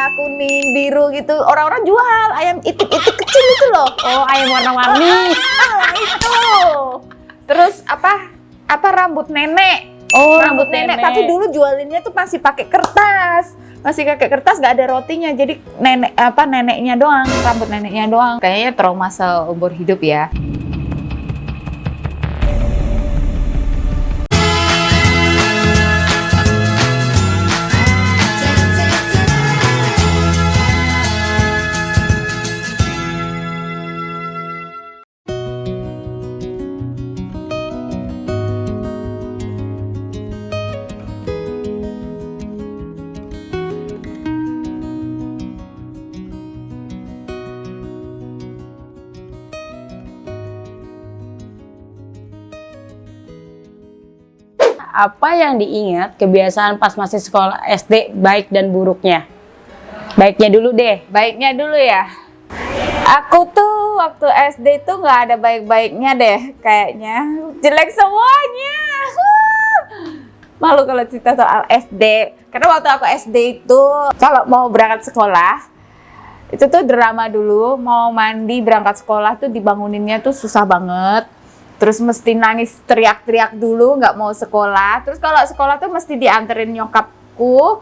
merah, kuning, biru gitu. Orang-orang jual ayam itik-itik kecil itu loh. Oh, ayam warna-warni. Itu. Terus apa rambut nenek. Oh, Rambut nenek. Tapi dulu jualinnya tuh masih pakai kertas. Nggak ada rotinya. Jadi neneknya doang, rambut neneknya doang. Kayaknya trauma seumur hidup ya. Apa yang diingat kebiasaan pas masih sekolah SD baik dan buruknya? Baiknya dulu deh. Baiknya dulu ya. Aku tuh waktu SD tuh nggak ada baik-baiknya deh kayaknya. Jelek semuanya. Malu kalau cerita soal SD. Karena waktu aku SD itu kalau mau berangkat sekolah itu tuh drama dulu. Mau mandi berangkat sekolah tuh dibanguninnya tuh susah banget. Terus mesti nangis teriak-teriak dulu nggak mau sekolah. Terus kalau sekolah tuh mesti dianterin nyokapku.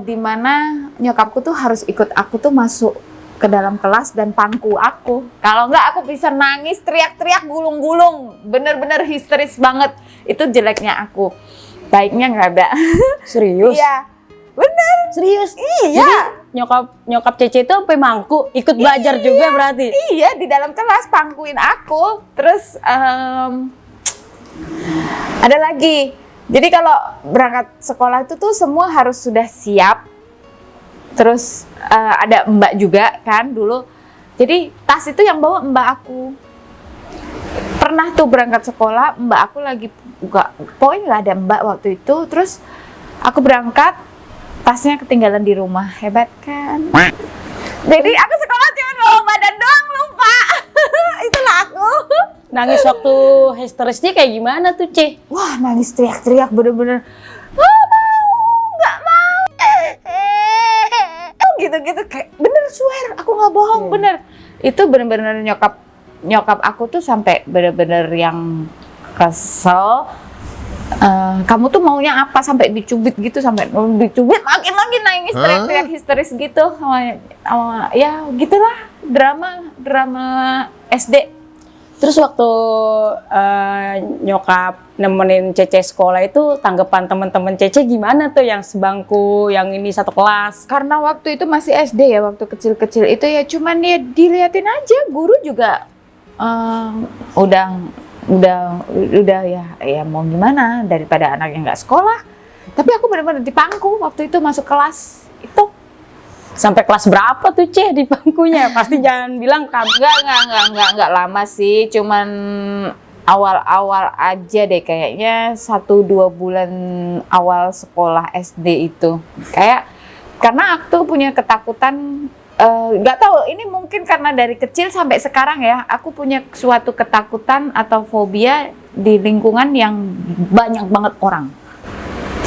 Dimana nyokapku tuh harus ikut aku tuh masuk ke dalam kelas dan pangku aku. Kalau nggak aku bisa nangis teriak-teriak gulung-gulung. Bener-bener histeris banget. Itu jeleknya aku. Baiknya nggak ada. Serius? Iya. Bener. Serius? Iya. Jadi, nyokap Cece itu sampai mangku ikut belajar juga berarti? Iya, di dalam kelas pangkuin aku. Terus ada lagi. Jadi kalau berangkat sekolah itu tuh semua harus sudah siap. Terus ada mbak juga kan dulu. Jadi tas itu yang bawa mbak aku. Pernah tuh berangkat sekolah, mbak aku lagi pokoknya nggak ada mbak waktu itu. Terus aku berangkat, tasnya ketinggalan di rumah. Hebat kan? Jadi aku sekolah cuma bawa badan doang, lupa. Itulah aku. Nangis waktu histerisnya kayak gimana tuh, Ce? Wah, nangis teriak-teriak bener-bener. Nggak mau. Gitu-gitu kayak bener, swear aku nggak bohong, bener. Itu bener-bener nyokap aku tuh sampai bener-bener yang kesel. Kamu tuh maunya apa, sampai dicubit gitu, sampai dicubit makin lagi nangis teriak-teriak histeris gitu sama ya gitulah drama SD. Terus waktu nyokap nemenin Cece sekolah itu tanggapan teman-teman Cece gimana tuh yang sebangku, yang ini satu kelas? Karena waktu itu masih SD ya, waktu kecil-kecil itu ya cuman ya diliatin aja, guru juga udah ya mau gimana daripada anak yang nggak sekolah. Tapi aku benar-benar dipangku waktu itu masuk kelas itu. Sampai kelas berapa tuh, Ce, di bangkunya? Pasti jangan bilang Enggak lama sih, cuman awal-awal aja deh kayaknya 1-2 bulan awal sekolah SD itu. Karena aku punya ketakutan, nggak tahu ini mungkin karena dari kecil sampai sekarang ya, aku punya suatu ketakutan atau fobia di lingkungan yang banyak banget orang.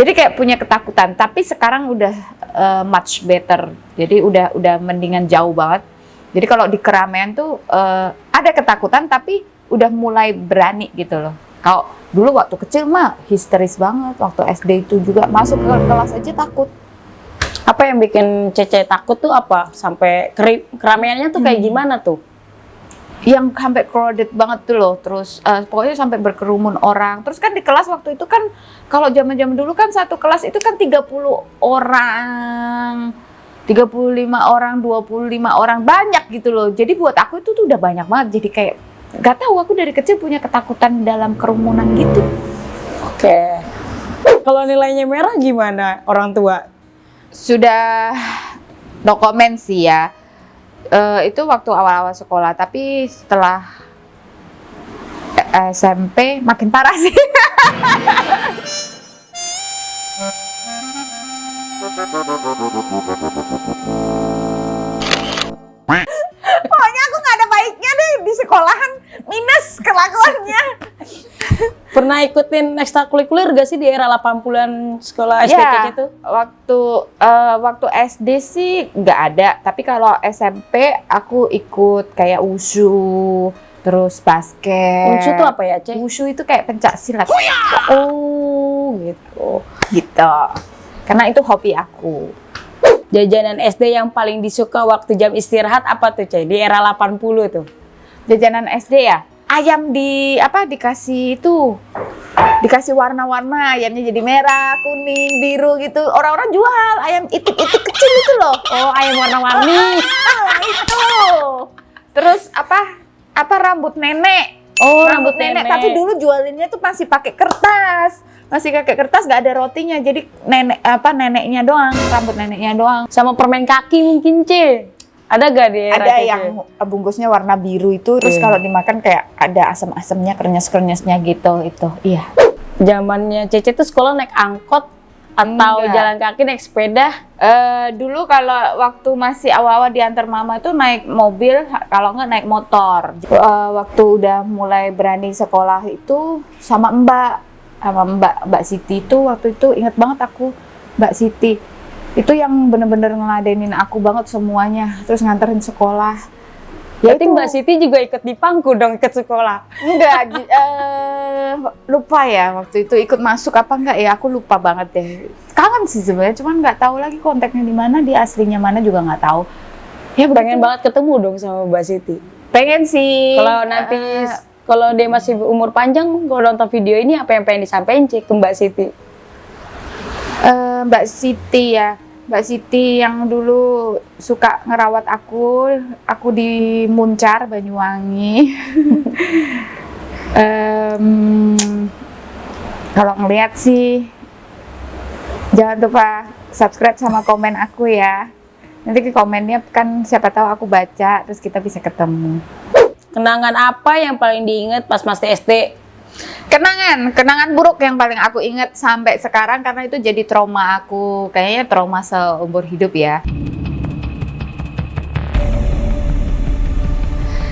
Jadi kayak punya ketakutan, tapi sekarang udah much better. Jadi udah mendingan jauh banget. Jadi kalau di keramaian tuh ada ketakutan tapi udah mulai berani gitu loh. Kalau dulu waktu kecil mah histeris banget. Waktu SD itu juga masuk ke kelas aja takut. apa yang bikin Cece takut tuh apa? Sampai keramaiannya tuh kayak gimana tuh? Yang sampai crowded banget tuh loh, terus pokoknya sampai berkerumun orang. Terus kan di kelas waktu itu kan, kalau zaman-zaman dulu kan satu kelas itu kan 30 orang, 35 orang, 25 orang, banyak gitu loh. Jadi buat aku itu tuh udah banyak banget, jadi kayak gak tahu, aku dari kecil punya ketakutan dalam kerumunan gitu. Oke. Kalau nilainya merah gimana orang tua? Sudah no comment sih ya. Itu waktu awal-awal sekolah, tapi setelah SMP makin parah sih. Pokoknya aku nggak ada baiknya deh di sekolahan, minus kelakuannya. Pernah ikutin ekstrakurikuler gak sih di era 80-an sekolah SD Ya, itu? waktu SD sih nggak ada, tapi kalau SMP aku ikut kayak wushu, terus basket. Wushu tuh apa ya, Cek? Wushu itu kayak pencak silat. Oh, gitu. Karena itu hobi aku. Jajanan SD yang paling disuka waktu jam istirahat apa tuh, Cek? Di era 80 tuh. Jajanan SD ya, ayam dikasih warna-warna, ayamnya jadi merah, kuning, biru gitu. Orang-orang jual ayam itik-itik kecil itu loh. Oh, ayam warna-warni. Itu. Terus apa rambut nenek. Oh, Rambut nenek. Tapi dulu jualinnya tuh masih pakai kertas. Nggak ada rotinya. Jadi neneknya doang, rambut neneknya doang. Sama permen kaki mungkin, Cek. Ada gak di era Ada Cek? yang bungkusnya warna biru itu, terus kalau dimakan kayak ada asam-asamnya, krenyes-krenyesnya gitu. Itu, iya. Zamannya Cece tuh sekolah naik angkot atau Enggak. jalan kaki, naik sepeda? Dulu kalau waktu masih awal-awal diantar mama itu naik mobil, kalau nggak naik motor. Waktu udah mulai berani sekolah itu sama Mbak Siti itu, waktu itu inget banget aku, Mbak Siti itu yang bener-bener ngeladenin aku banget semuanya, terus nganterin sekolah. Ya Berarti Mbak Siti juga ikut di pangku dong, ikut sekolah? Enggak, lupa ya waktu itu ikut masuk apa enggak ya, aku lupa banget deh. Kangen sih sebenarnya, cuman nggak tahu lagi kontaknya di mana, di aslinya mana juga nggak tahu. Ya Pengen banget ketemu dong sama Mbak Siti. pengen sih. Kalau nanti kalau dia masih umur panjang, kalau nonton video ini apa yang pengen disampaikan, Cek, ke Mbak Siti? Mbak Siti ya, Mbak Siti yang dulu suka ngerawat aku di Muncar, Banyuwangi. Kalau ngeliat sih, jangan lupa subscribe sama komen aku ya. Nanti ke komennya kan siapa tahu aku baca, terus kita bisa ketemu. Kenangan apa yang paling diingat pas masih SD? Kenangan buruk yang paling aku ingat sampai sekarang karena itu jadi trauma aku, kayaknya trauma seumur hidup ya.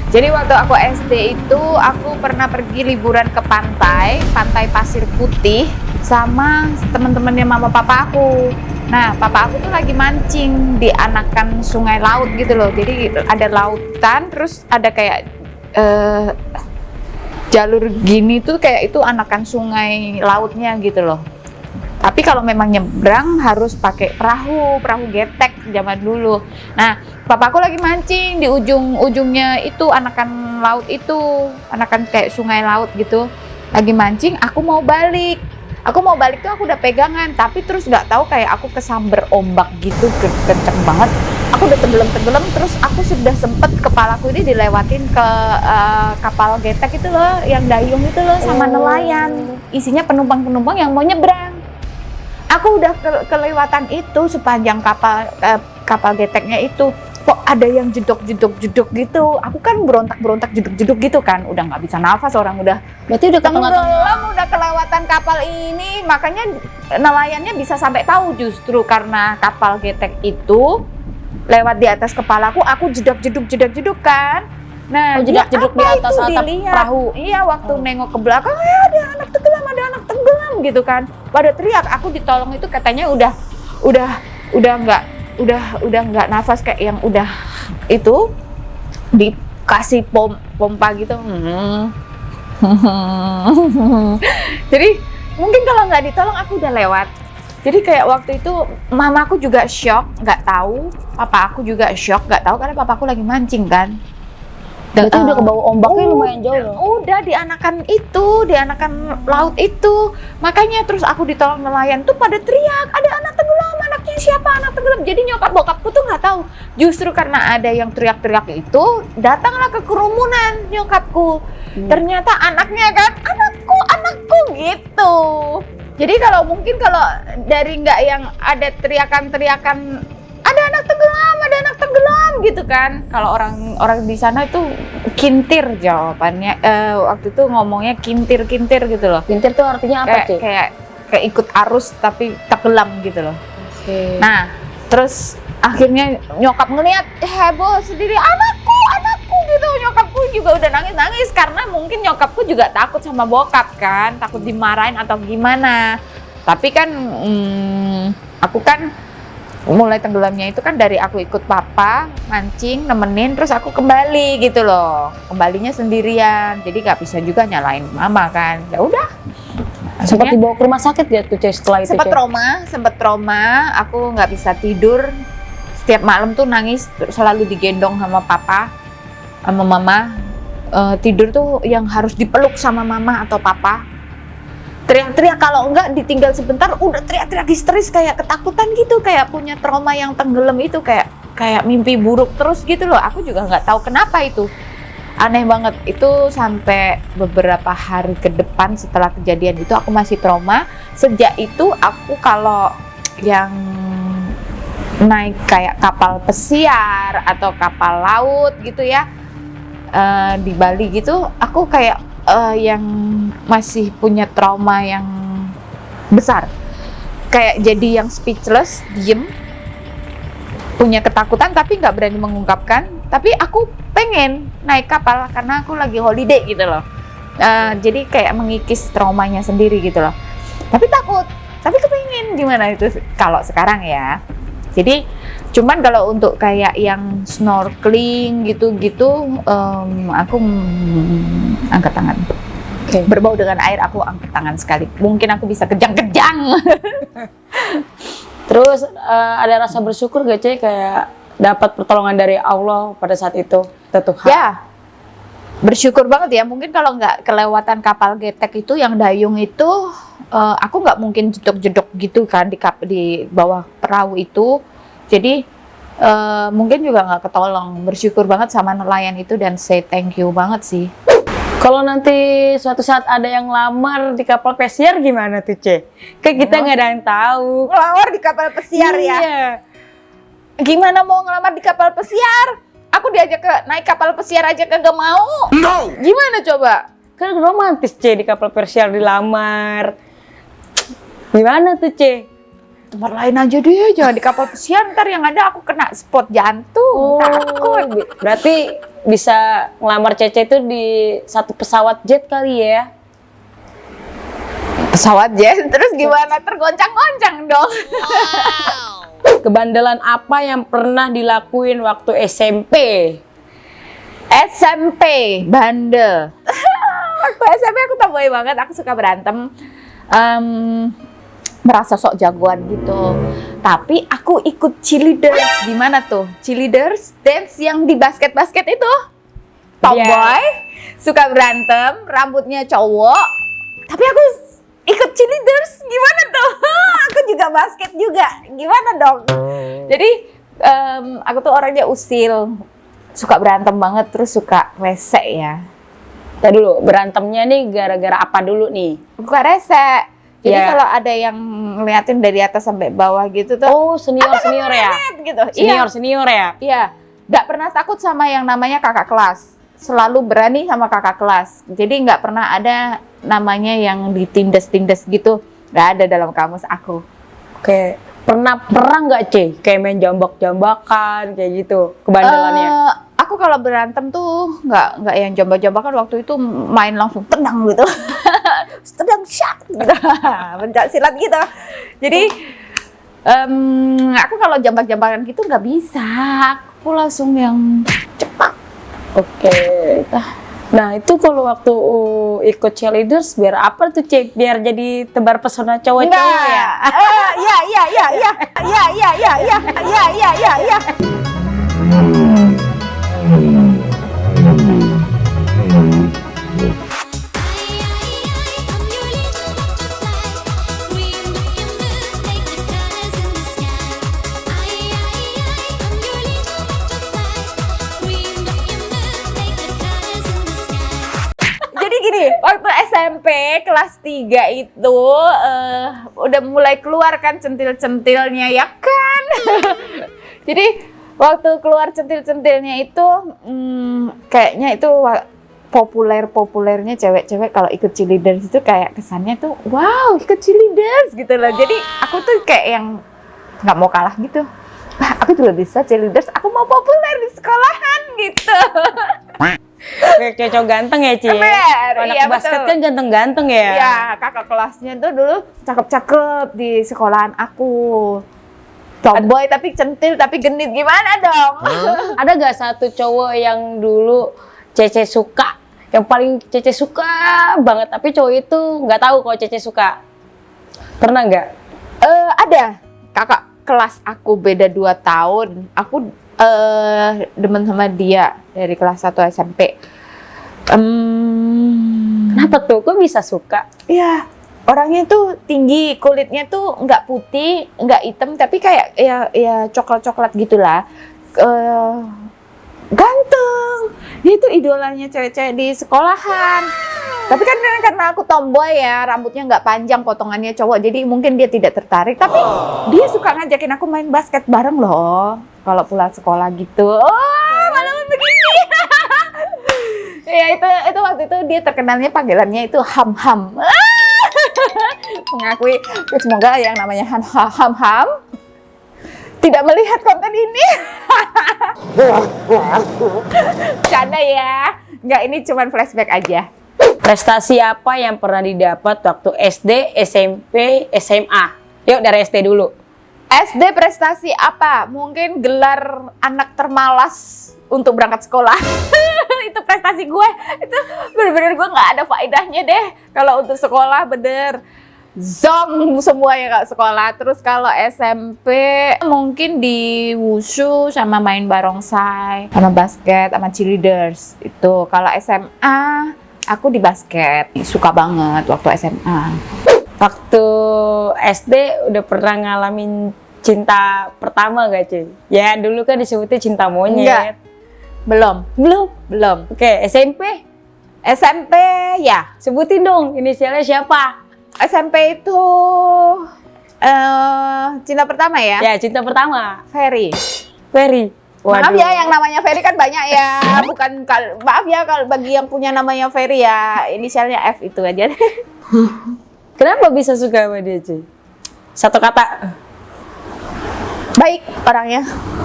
Jadi waktu aku SD itu aku pernah pergi liburan ke pantai Pasir Putih sama teman-temannya mama papa aku. Nah, papa aku tuh lagi mancing di anakan sungai laut gitu loh. Jadi ada lautan, terus ada kayak jalur gini tuh kayak itu anakan sungai lautnya gitu loh. Tapi kalau memang nyebrang harus pakai perahu getek zaman dulu. Nah, papaku lagi mancing di ujung-ujungnya itu anakan laut itu, anakan kayak sungai laut gitu. Lagi mancing, aku mau balik tuh aku udah pegangan, tapi terus nggak tahu kayak aku kesamber ombak gitu, kenceng banget. Aku udah tenggelam, terus aku sudah sempet kepalaku ini dilewatin ke kapal getek itu loh, yang dayung itu loh, sama nelayan. Isinya penumpang-penumpang yang mau nyebrang. Aku udah kelewatan itu sepanjang kapal geteknya itu. Kok ada yang jedok gitu. Aku kan berontak jeduk gitu kan. Udah nggak bisa nafas, orang udah Berarti udah tenggelam, udah kelewatan kapal ini. Makanya nelayannya bisa sampai tahu justru karena kapal getek itu lewat di atas kepalaku, aku jeduk kan. Nah, jeduk di atas atap perahu. Iya, waktu nengok ke belakang, ada anak tenggelam gitu kan. Pada teriak, aku ditolong itu katanya udah nggak nafas, kayak yang udah itu dikasih pompa gitu. Jadi mungkin kalau nggak ditolong aku udah lewat. Jadi kayak waktu itu mamaku juga shock, nggak tahu. Papa aku juga shock, nggak tahu karena papaku lagi mancing kan. Berarti udah kebawa ombaknya lumayan jauh loh. Udah di anakan laut itu. Makanya terus aku ditolong nelayan tuh pada teriak, ada anak tenggelam, anaknya siapa anak tenggelam. Jadi nyokap bokapku tuh nggak tahu. Justru karena ada yang teriak-teriak itu, datanglah ke kerumunan nyokapku. Ternyata anaknya kan, anakku gitu. Jadi kalau dari nggak yang ada teriakan-teriakan, ada anak tenggelam gitu kan. Kalau orang di sana itu kintir jawabannya. Waktu itu ngomongnya kintir gitu loh. Kintir tuh artinya apa, Cik? Kayak ikut arus tapi tenggelam gitu loh. Okay. Nah, terus akhirnya nyokap ngeliat heboh sendiri, anakku gitu, nyokapku juga udah nangis-nangis karena mungkin nyokapku juga takut sama bokap kan, takut dimarahin atau gimana. Tapi kan aku kan mulai tenggelamnya itu kan dari aku ikut papa mancing, nemenin, terus aku kembali gitu loh. Kembalinya sendirian, jadi nggak bisa juga nyalain mama kan. Ya udah. Sempat dibawa ke rumah sakit gak tuh Cek setelah itu? Sempet trauma, aku nggak bisa tidur. Setiap malam tuh nangis, selalu digendong sama papa, sama mama. Tidur tuh yang harus dipeluk sama mama atau papa. Teriak-teriak, kalau enggak ditinggal sebentar udah teriak-teriak histeris kayak ketakutan gitu, kayak punya trauma yang tenggelam itu, kayak mimpi buruk terus gitu loh. Aku juga nggak tahu kenapa itu. Aneh banget itu, sampai beberapa hari ke depan setelah kejadian itu aku masih trauma. Sejak itu aku kalau yang naik kayak kapal pesiar atau kapal laut gitu ya, di Bali gitu, aku kayak yang masih punya trauma yang besar, kayak jadi yang speechless, diem, punya ketakutan tapi nggak berani mengungkapkan. Tapi aku pengen naik kapal karena aku lagi holiday gitu loh. Jadi kayak mengikis traumanya sendiri gitu loh. Tapi takut, tapi kepengen. Gimana itu kalau sekarang ya. Jadi cuman kalau untuk kayak yang snorkeling gitu-gitu, aku angkat tangan. Okay. Berbau dengan air aku angkat tangan sekali. Mungkin aku bisa kejang-kejang. Terus ada rasa bersyukur gak Cek kayak dapat pertolongan dari Allah pada saat itu, Tuhan? Ya, bersyukur banget ya. Mungkin kalau nggak kelewatan kapal getek itu yang dayung itu, aku nggak mungkin jedok-jedok gitu kan di bawah perahu itu. Jadi mungkin juga nggak ketolong. Bersyukur banget sama nelayan itu dan say thank you banget sih. Kalau nanti suatu saat ada yang lamar di kapal pesiar gimana tuh Cek? Kayak kita nggak ada yang tahu. Ngelamar di kapal pesiar ya? Gimana mau ngelamar di kapal pesiar? Aku diajak naik kapal pesiar aja kagak mau. No. Gimana coba? Kan romantis Cek di kapal pesiar dilamar. Gimana tuh Cek? Tempat lain aja deh, jangan di kapal pesiar, ntar yang ada aku kena spot jantung. Takut. Berarti bisa ngelamar Cece itu di satu pesawat jet kali ya? Pesawat jet? Terus gimana? Tergoncang-goncang dong. Wow. Kebandelan apa yang pernah dilakuin waktu SMP? SMP, bandel. Waktu SMP aku tomboy banget, aku suka berantem. Merasa sok jagoan gitu. Tapi aku ikut cheerleaders. Gimana tuh? Cheerleaders dance yang di basket-basket itu. Tomboy, suka berantem, rambutnya cowok. Tapi aku ikut cheerleaders. Gimana tuh? Aku juga basket juga. Gimana dong? Jadi aku tuh orangnya usil. Suka berantem banget, terus suka rese ya. Tadi dulu, berantemnya nih gara-gara apa dulu nih? Suka rese. Jadi kalau ada yang ngeliatin dari atas sampai bawah gitu tuh. Oh, senior ya? Gitu. Senior ya? Iya. Nggak pernah takut sama yang namanya kakak kelas. Selalu berani sama kakak kelas. Jadi nggak pernah ada namanya yang ditindas-tindas gitu. Nggak ada dalam kamus aku. Oke. Pernah nggak Cek? Kayak main jambak-jambakan kayak gitu kebandelannya? Aku kalau berantem tuh nggak yang jambak-jambakan, waktu itu main langsung tendang gitu. Tendang shot gitu. Pencak silat gitu. Jadi aku kalau jambak-jambakan gitu nggak bisa. Aku langsung yang cepat. Oke. Nah itu kalau waktu ikut cheerleaders biar apa tuh Cek? Biar jadi tebar pesona cowok-cowok ya? Iya. Waktu SMP kelas 3 itu udah mulai keluar kan centil-centilnya ya kan. Jadi waktu keluar centil-centilnya itu kayaknya itu populernya cewek-cewek kalau ikut cheerleaders itu kayak kesannya tuh wow ikut cheerleaders gitu loh. Jadi aku tuh kayak yang nggak mau kalah gitu. Aku juga bisa cheerleaders, aku mau populer di sekolahan gitu. Kayak cowok ganteng ya, Ci? Bener, Anak iya, basket betul. kan ganteng-ganteng ya? Iya, kakak kelasnya tuh dulu cakep-cakep di sekolahan aku. Tomboy tapi centil tapi genit, gimana dong? Ada gak satu cowok yang dulu Cece suka? Yang paling Cece suka banget, tapi cowok itu nggak tahu kalau Cece suka. Pernah nggak? Ada kakak kelas aku beda 2 tahun. Aku demen sama dia dari kelas 1 SMP. Kenapa tuh? Kok bisa suka? Ya, orangnya tuh tinggi, kulitnya tuh nggak putih, nggak hitam, tapi kayak ya coklat-coklat gitulah. Ganteng. Dia tuh idolanya cewek-cewek di sekolahan. Tapi kan karena aku tomboy ya, rambutnya nggak panjang, potongannya cowok, jadi mungkin dia tidak tertarik. Tapi dia suka ngajakin aku main basket bareng loh, kalau pulang sekolah gitu. Oh, malah begini. Ya itu waktu itu dia terkenalnya panggilannya itu Ham-Ham. Mengakui, semoga yang namanya Ham-Ham tidak melihat konten ini. Canda ya, nggak, ini cuman flashback aja. Prestasi apa yang pernah didapat waktu SD, SMP, SMA? Yuk dari SD dulu. SD prestasi apa? Mungkin gelar anak termalas untuk berangkat sekolah. Itu prestasi gue. Itu bener-bener gue nggak ada faedahnya deh. Kalau untuk sekolah bener zong semua ya kak sekolah. Terus kalau SMP mungkin di wushu sama main barongsai, sama basket, sama cheerleaders. Itu kalau SMA aku di basket, suka banget waktu SMA. Waktu SD udah pernah ngalamin cinta pertama gak, cuy? Ya dulu kan disebutnya cinta monyet. Enggak. Belum. Oke, SMP? SMP ya. Sebutin dong inisialnya siapa? SMP itu cinta pertama ya? Ya, cinta pertama. Ferry. Ferry. Maaf ya, yang namanya Ferry kan banyak ya. Maaf ya kalau bagi yang punya namanya Ferry ya, inisialnya F itu aja. Kenapa bisa suka sama dia, cuy? Satu kata. Baik orangnya,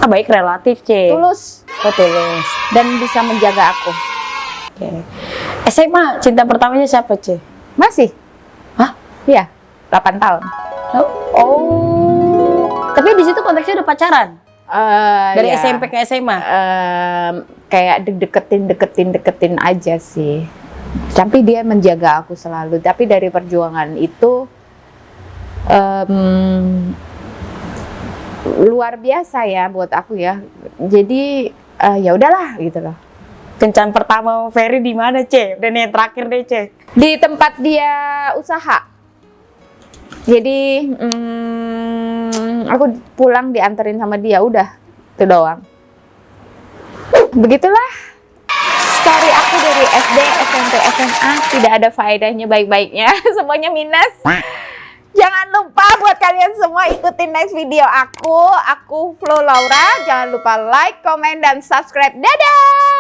Baik relatif, cuy. tulus, Oh, tulus. dan bisa menjaga aku. Oke. SMA, cinta pertamanya siapa, cuy? Masih? Hah? Iya, 8 tahun. Oh. Tapi di situ konteksnya udah pacaran. Dari Ya, SMP ke SMA. kayak deketin aja sih. Tapi dia menjaga aku selalu. Tapi dari perjuangan itu luar biasa ya buat aku ya. Jadi ya udahlah gitu loh. Kencan pertama Ferry di mana, Ce? Udah nih yang terakhir deh, Ce. Di tempat dia usaha. Jadi aku pulang dianterin sama dia, udah itu doang. Begitulah story aku dari SD, SMP, SMA, tidak ada faedahnya baik-baiknya, semuanya minus. Jangan lupa buat kalian semua ikutin next video aku Flo Laura. Jangan lupa like, comment, dan subscribe. Dadah!